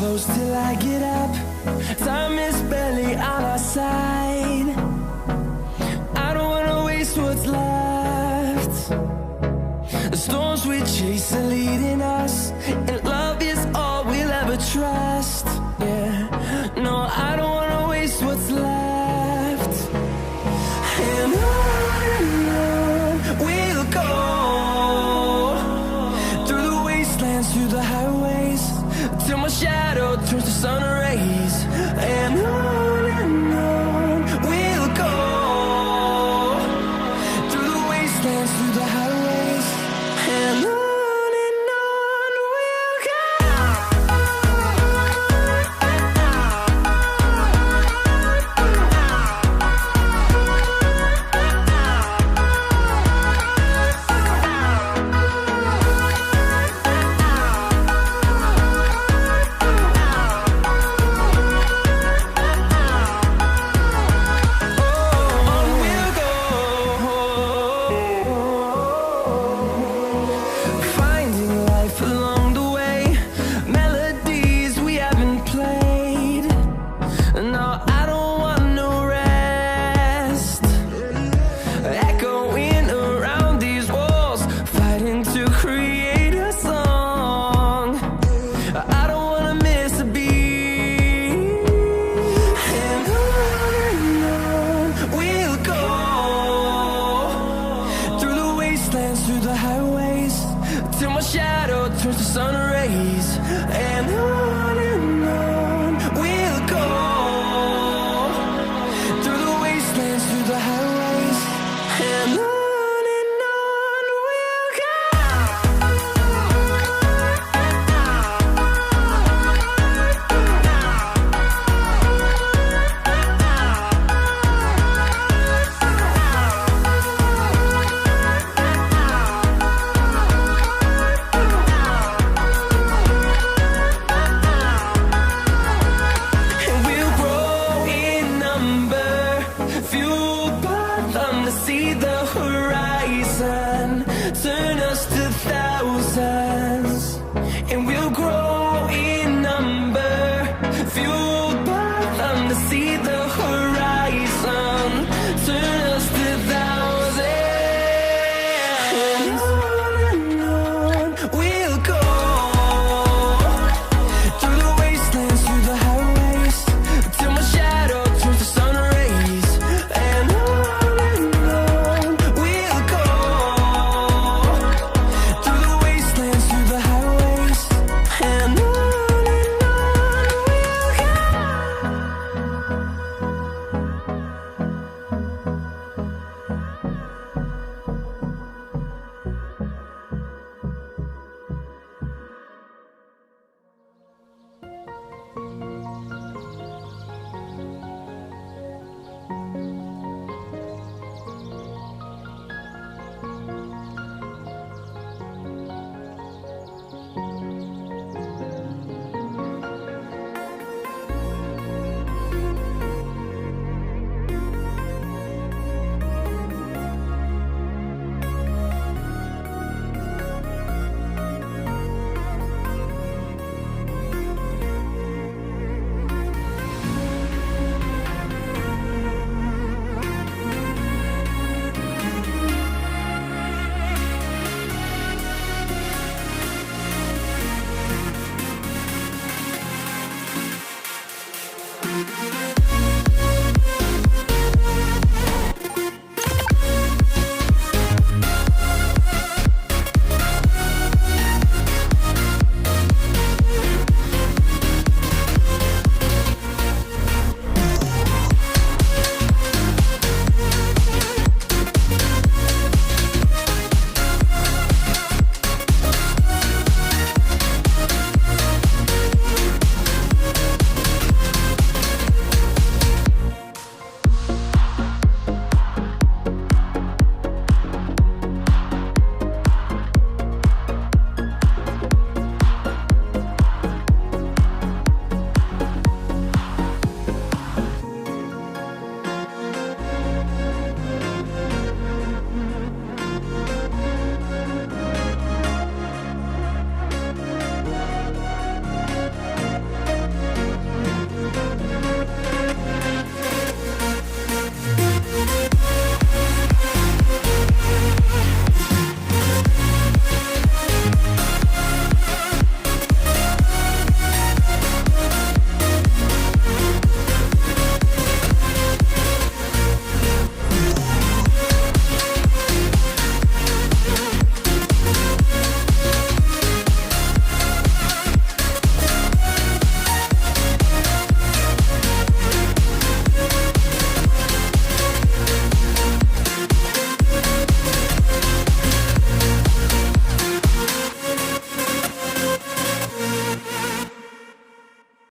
close till I get up. Time is barely on our side. I don't wanna waste what's left. The storms we chase are leading us, and love is all we'll ever trust. Yeah, no, I don't wanna waste what's left. And on we'll go, through the wastelands, through the highways, till my shadow turns to sun rays. And on we'll go, through the wastelands, through the highways, and on we'll go. Through the highways, till my shadow turns to sun rays. And